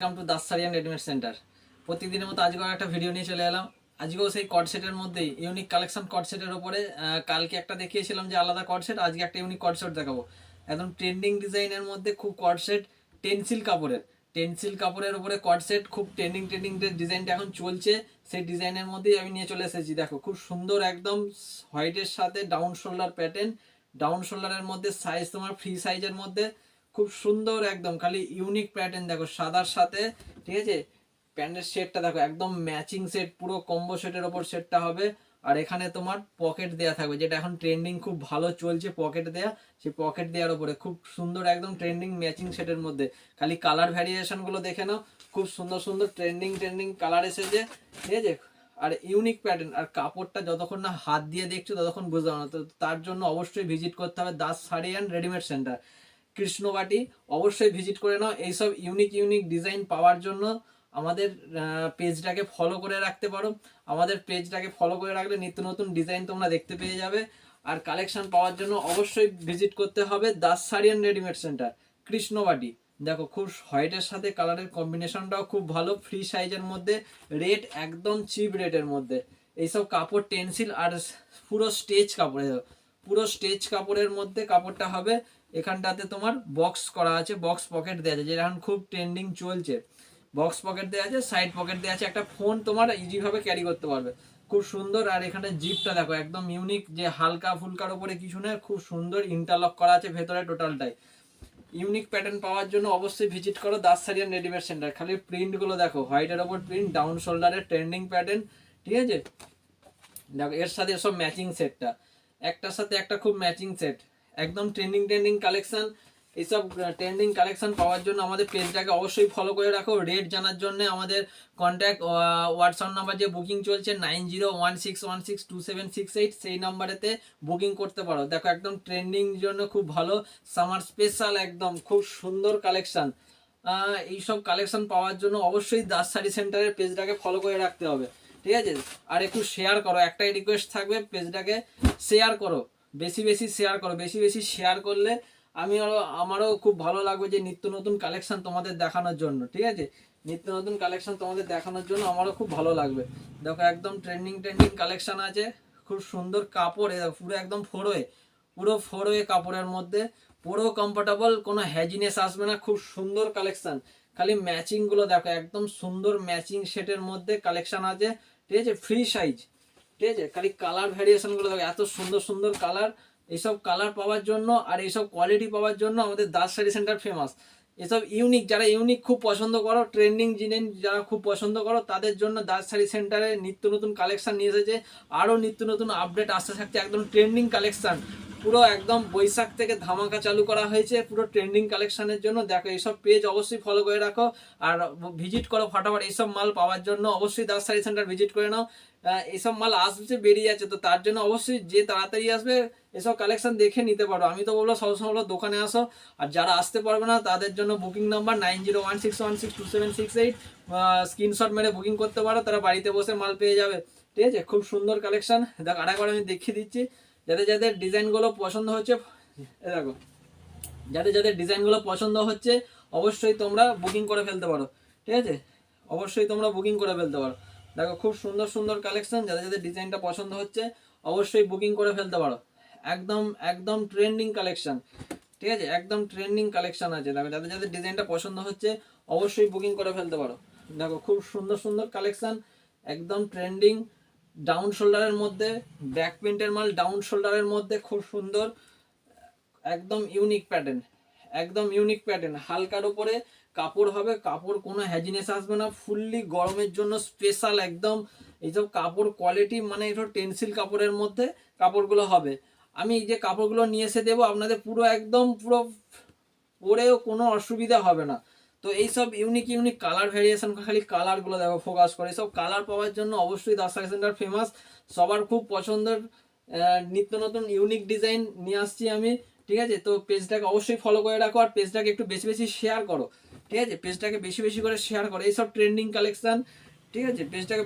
Welcome to Das সারিয়ান readymade centre. প্রতিদিনের মতো আজকেও একটা ভিডিও নিয়ে চলে এলাম। আজকেও সেই কট সেটের মধ্যেই ইউনিক কালেকশন কট সেটের ওপরে কালকে একটা দেখিয়েছিলাম যে আলাদা কট সেট, আজকে একটা ইউনিক কট সেট দেখাবো। একদম ট্রেন্ডিং ডিজাইনের মধ্যে খুব কট সেট, টেন্সিল কাপড়ের উপরে কট সেট, খুব ট্রেন্ডিং যে ডিজাইনটা এখন চলছে সেই ডিজাইনের মধ্যেই আমি নিয়ে চলে এসেছি। দেখো খুব সুন্দর একদম হোয়াইটের সাথে ডাউন শোল্ডার প্যাটার্ন, ডাউন শোল্ডারের মধ্যে সাইজ তোমার ফ্রি সাইজের মধ্যে খুব সুন্দর একদম খালি ইউনিক প্যাটার্ন। দেখো সাদার সাথে, ঠিক আছে, প্যান্টের সেটটা দেখো একদম ম্যাচিং সেট, পুরো কম্বো সেটের ওপর সেটটা হবে। আর এখানে তোমার পকেট দেয়া থাকবে, যেটা এখন ট্রেন্ডিং খুব ভালো চলছে পকেট দেয়া, সেই পকেট দেওয়ার উপরে খুব সুন্দর একদম ট্রেন্ডিং ম্যাচিং সেটের মধ্যে। খালি কালার ভ্যারিয়েশনগুলো দেখে নাও, খুব সুন্দর সুন্দর ট্রেন্ডিং কালার এসেছে, ঠিক আছে। আর ইউনিক প্যাটার্ন, আর কাপড়টা যতক্ষণ না হাত দিয়ে দেখছো ততক্ষণ বুঝতে পারো না। তো তার জন্য অবশ্যই ভিজিট করতে হবে Das sari and readymade centre, Krishnabati. অবশ্যই ভিজিট করে নাও। এইসব ইউনিক ডিজাইন পাওয়ার জন্য আমাদের পেজটাকে ফলো করে রাখতে পারো। আমাদের পেজটাকে ফলো করে রাখলে নিত্য নতুন ডিজাইন তোমরা দেখতে পেয়ে যাবে। আর কালেকশন পাওয়ার জন্য অবশ্যই ভিজিট করতে হবে দাস সারিয়ান রেডিমেড সেন্টার, কৃষ্ণবাটি। দেখো খুব হোয়াইটের সাথে কালারের কম্বিনেশনটাও খুব ভালো, ফ্রি সাইজের মধ্যে, রেট একদম চিপ রেটের মধ্যে। এইসব কাপড় টেন্সিল আর পুরো স্টেজ কাপড়ে, পুরো স্টেজ কাপড়ের মধ্যে কাপড়টা হবে। এখানটাতে তোমার বক্স করা আছে, বক্স পকেট দেওয়া আছে, যেটা এখন খুব ট্রেন্ডিং চলছে। বক্স পকেট দেওয়া আছে, সাইড পকেট দেওয়া আছে, একটা ফোন তোমার ইজিভাবে ক্যারি করতে পারবে, খুব সুন্দর। আর এখানে জিপটা দেখো একদম ইউনিক, যে হালকা ফুলকার উপরে কিছু নেই, খুব সুন্দর ইন্টারলক করা আছে ভেতরে টোটালটাই। ইউনিক প্যাটার্ন পাওয়ার জন্য অবশ্যই ভিজিট করো দাস সারিয়ান রেডিমেড সেন্টার। খালি প্রিন্টগুলো দেখো, হোয়াইটের ওপর প্রিন্ট, ডাউন শোল্ডারের ট্রেন্ডিং প্যাটার্ন, ঠিক আছে। দেখো এর সাথে সব ম্যাচিং সেটটা, একটার সাথে একটা খুব ম্যাচিং সেট, একদম ট্রেন্ডিং কালেকশন। এইসব ট্রেন্ডিং কালেকশন পাওয়ার জন্য আমাদের পেজটাকে অবশ্যই ফলো করে রাখো। রেট জানার জন্য আমাদের কন্ট্যাক্ট হোয়াটসঅ্যাপ নাম্বার যে বুকিং চলছে 9016162768, সেই নাম্বারেতে বুকিং করতে পারো। দেখো একদম ট্রেন্ডিং জন্য খুব ভালো, সামার স্পেশাল একদম খুব সুন্দর কালেকশন। এইসব কালেকশন পাওয়ার জন্য অবশ্যই দাস শাড়ি সেন্টারের পেজটাকে ফলো করে রাখতে হবে, ঠিক আছে। আর একটু শেয়ার করো, একটাই রিকোয়েস্ট থাকবে, পেজটাকে শেয়ার করো, বেশি শেয়ার করো। বেশি শেয়ার করলে আমারও খুব ভালো লাগবে যে নিত্য নতুন কালেকশন তোমাদের দেখানোর জন্য, ঠিক আছে। নিত্য নতুন কালেকশন তোমাদের দেখানোর জন্য আমারও খুব ভালো লাগবে। দেখো একদম ট্রেন্ডিং কালেকশন আছে, খুব সুন্দর কাপড়, পুরো একদম পুরো ফোরওয়ে কাপড়ের মধ্যে, পুরো কমফোর্টেবল, কোনো হ্যাজিনেস আসবে না, খুব সুন্দর কালেকশন। খালি ম্যাচিং গুলো দেখো, একদম সুন্দর ম্যাচিং সেটের মধ্যে কালেকশন আছে, ঠিক আছে, ফ্রি সাইজ, ঠিক আছে। খালি কালার ভ্যারিয়েশন গুলো দেখো, এত সুন্দর কালার। এইসব কালার পাওয়ার জন্য আর এইসব কোয়ালিটি পাওয়ার জন্য আমাদের দাস শাড়ি সেন্টার ফেমাস। এসব ইউনিক, যারা ইউনিক খুব পছন্দ করো, ট্রেন্ডিং জিনিস যারা খুব পছন্দ করো, তাদের জন্য দাস শাড়ি সেন্টারে নিত্য নতুন কালেকশন নিয়ে এসেছে। আরও নিত্য নতুন আপডেট আসতে থাকছে, একদম ট্রেন্ডিং কালেকশন। পুরো একদম বৈশাখ থেকে ধামাকা চালু করা হয়েছে পুরো ট্রেন্ডিং কালেকশনের জন্য। দেখো এইসব পেজ অবশ্যই ফলো করে রাখো আর ভিজিট করো ফটাফট। এইসব মাল পাওয়ার জন্য অবশ্যই দাস শাড়ি সেন্টার ভিজিট করে নাও। এইসব মাল আসছে, বেরিয়ে যাচ্ছে, তো তার জন্য অবশ্যই যে তাড়াতাড়ি আসবে এসব কালেকশন দেখে নিতে পারো। আমি তো বলবো সবসময় বলো দোকানে আসো। আর যারা আসতে পারবে না তাদের জন্য বুকিং নাম্বার 9016162768, স্ক্রিনশট মেরে বুকিং করতে পারো, তারা বাড়িতে বসে মাল পেয়ে যাবে, ঠিক আছে। খুব সুন্দর কালেকশন। দেখো আরেকবার আমি দেখিয়ে দিচ্ছি, যাদের ডিজাইনগুলো পছন্দ হচ্ছে, দেখো যাদের ডিজাইনগুলো পছন্দ হচ্ছে অবশ্যই তোমরা বুকিং করে ফেলতে পারো, ঠিক আছে। অবশ্যই তোমরা বুকিং করে ফেলতে পারো। দেখো খুব সুন্দর কালেকশন, যাদের ডিজাইনটা পছন্দ হচ্ছে অবশ্যই বুকিং করে ফেলতে পারো। একদম ট্রেন্ডিং কালেকশন, ঠিক আছে, একদম ট্রেন্ডিং কালেকশন আছে। দেখো যাদের ডিজাইনটা পছন্দ হচ্ছে অবশ্যই বুকিং করে ফেলতে পারো। দেখো খুব সুন্দর কালেকশন, একদম ট্রেন্ডিং, ডাউন শোল্ডারের মধ্যে, ব্যাক প্রিন্টের মাল, ডাউন শোল্ডারের মধ্যে, খুব সুন্দর, একদম ইউনিক প্যাটার্ন। হালকার উপরে কাপড় হবে, কাপড় কোনো হ্যাজিনেস আসবে না, ফুললি গরমের জন্য স্পেশাল একদম। এইসব কাপড় কোয়ালিটি মানে এটা টেন্সিল কাপড়ের মধ্যে কাপড়গুলো হবে। আমি এই যে কাপড়গুলো নিয়ে এসে দেবো আপনাদের, পুরো পরেও কোনো অসুবিধা হবে না। তো এইসব ইউনিক কালার ভ্যারিয়েশন, খালি কালারগুলো দেখো ফোকাস করে, এইসব কালার পাওয়ার জন্য অবশ্যই দাস শাড়ি সেন্টার ফেমাস। সবার খুব পছন্দের নিত্য নতুন ইউনিক ডিজাইন নিয়ে আসছি আমি, ঠিক আছে। তো পেজটাকে অবশ্যই ফলো করে রাখো আর পেজটাকে একটু বেশি শেয়ার করো, ঠিক আছে। পেজটাকে বেশি করে শেয়ার করো এইসব ট্রেন্ডিং কালেকশন, ঠিক আছে। পেজটাকে